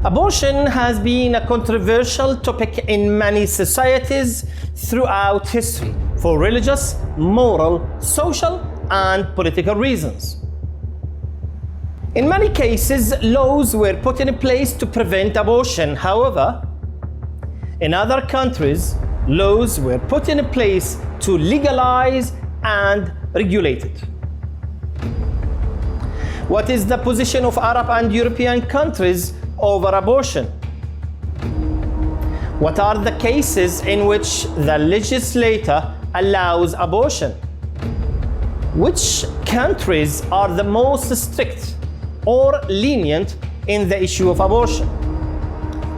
Abortion has been a controversial topic in many societies throughout history for religious, moral, social, and political reasons. In many cases, laws were put in place to prevent abortion. However, in other countries, laws were put in place to legalize and regulate it. What is the position of Arab and European countries over abortion? What are the cases in which the legislator allows abortion? Which countries are the most strict or lenient in the issue of abortion?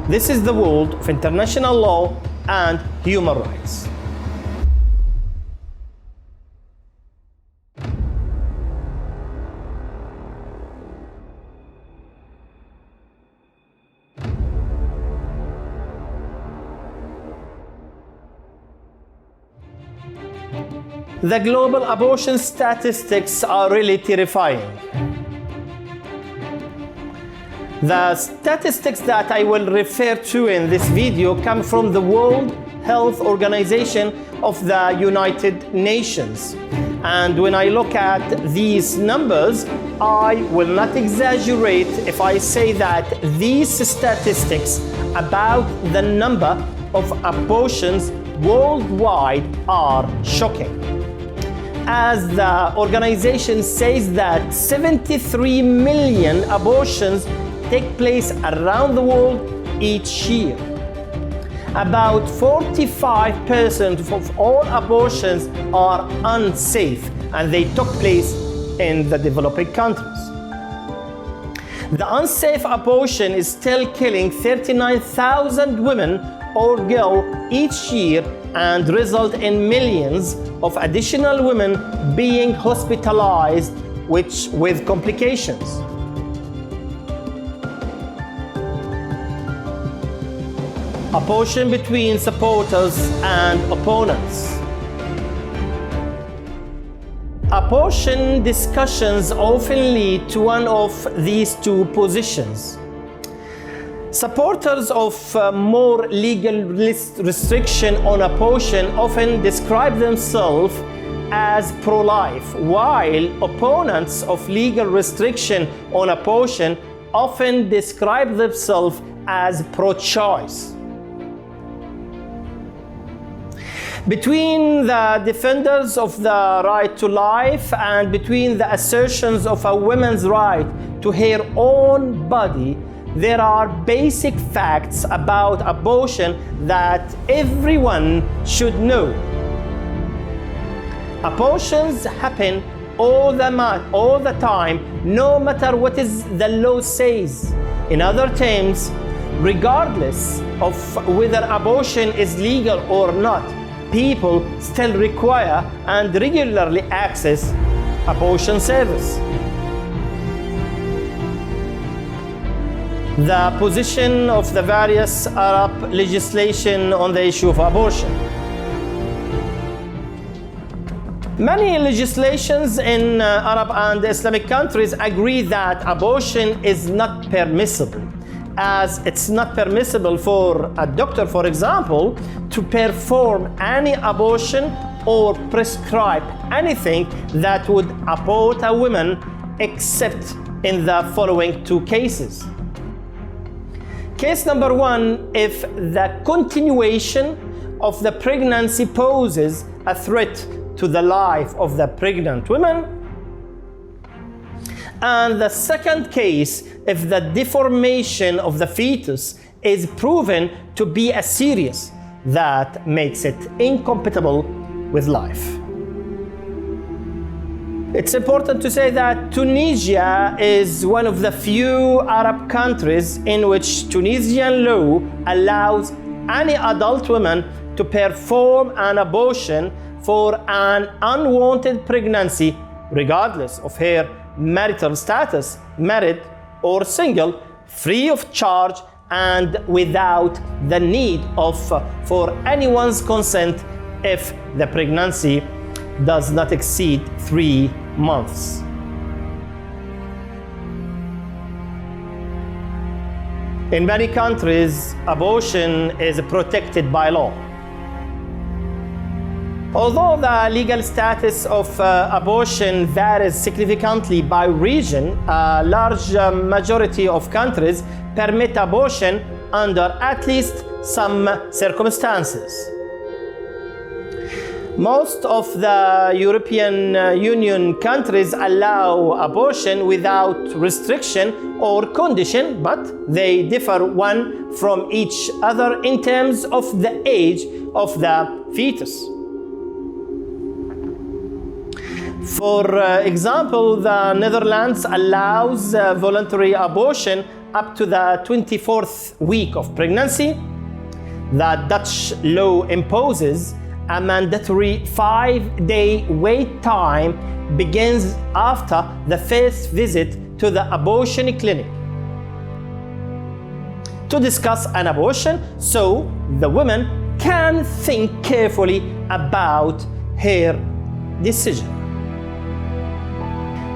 This is the world of international law and human rights. The global abortion statistics are really terrifying. The statistics that I will refer to in this video come from the World Health Organization of the United Nations. And when I look at these numbers, I will not exaggerate if I say that these statistics about the number of abortions worldwide are shocking. As the organization says that 73 million abortions take place around the world each year. About 45% of all abortions are unsafe, and they took place in the developing countries. The unsafe abortion is still killing 39,000 women or girls each year and result in millions of additional women being hospitalized with complications. Abortion between supporters and opponents. Abortion discussions often lead to one of these two positions. Supporters of more legal restriction on abortion often describe themselves as pro-life, while opponents of legal restriction on abortion often describe themselves as pro-choice. Between the defenders of the right to life and between the assertions of a woman's right to her own body, there are basic facts about abortion that everyone should know. Abortions happen all the time, no matter what the law says. In other terms, regardless of whether abortion is legal or not, people still require and regularly access abortion service. The position of the various Arab legislation on the issue of abortion. Many legislations in Arab and Islamic countries agree that abortion is not permissible, as it's not permissible for a doctor, for example, to perform any abortion or prescribe anything that would abort a woman except in the following two cases. Case number one, if the continuation of the pregnancy poses a threat to the life of the pregnant woman. And the second case, if the deformation of the fetus is proven to be a serious that makes it incompatible with life. It's important to say that Tunisia is one of the few Arab countries in which Tunisian law allows any adult woman to perform an abortion for an unwanted pregnancy, regardless of her marital status, married or single, free of charge and without the need for anyone's consent if the pregnancy does not exceed 3 months. In many countries, abortion is protected by law. Although the legal status of abortion varies significantly by region, a large majority of countries permit abortion under at least some circumstances. Most of the European Union countries allow abortion without restriction or condition, but they differ one from each other in terms of the age of the fetus. For example, the Netherlands allows voluntary abortion up to the 24th week of pregnancy. The Dutch law imposes a mandatory 5-day wait time begins after the first visit to the abortion clinic to discuss an abortion, so the woman can think carefully about her decision.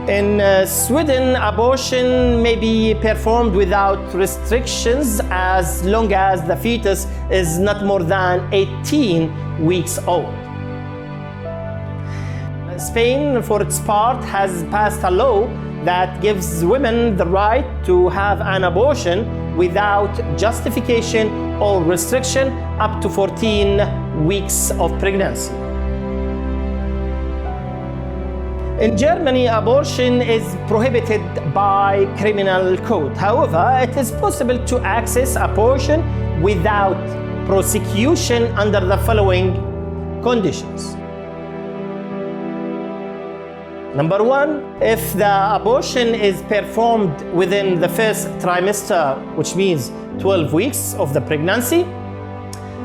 In Sweden, abortion may be performed without restrictions as long as the fetus is not more than 18 weeks old. Spain, for its part, has passed a law that gives women the right to have an abortion without justification or restriction up to 14 weeks of pregnancy. In Germany, abortion is prohibited by criminal code. However, it is possible to access abortion without prosecution under the following conditions. Number one, if the abortion is performed within the first trimester, which means 12 weeks of the pregnancy.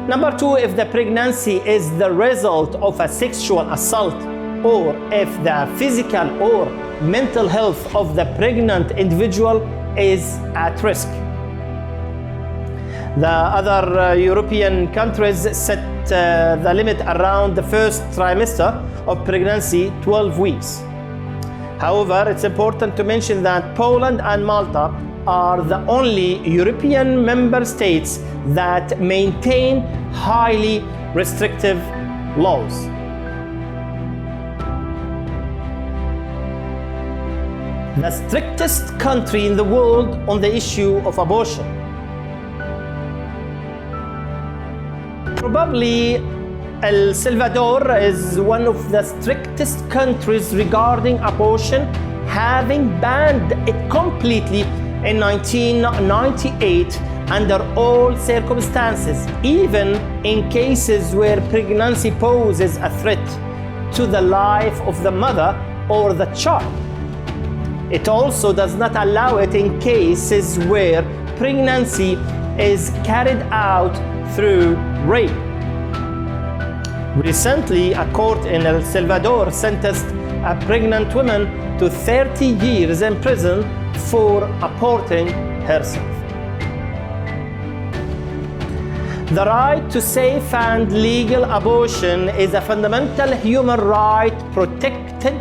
Number two, if the pregnancy is the result of a sexual assault, or if the physical or mental health of the pregnant individual is at risk. The other European countries set the limit around the first trimester of pregnancy, 12 weeks. However, it's important to mention that Poland and Malta are the only European member states that maintain highly restrictive laws. The strictest country in the world on the issue of abortion. Probably El Salvador is one of the strictest countries regarding abortion, having banned it completely in 1998 under all circumstances, even in cases where pregnancy poses a threat to the life of the mother or the child. It also does not allow it in cases where pregnancy is carried out through rape. Recently, a court in El Salvador sentenced a pregnant woman to 30 years in prison for aborting herself. The right to safe and legal abortion is a fundamental human right protected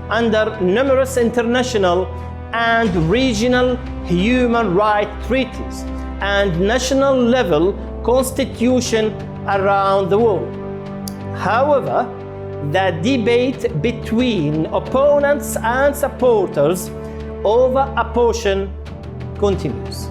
under numerous international and regional human rights treaties and national level constitutions around the world. However, the debate between opponents and supporters over abortion continues.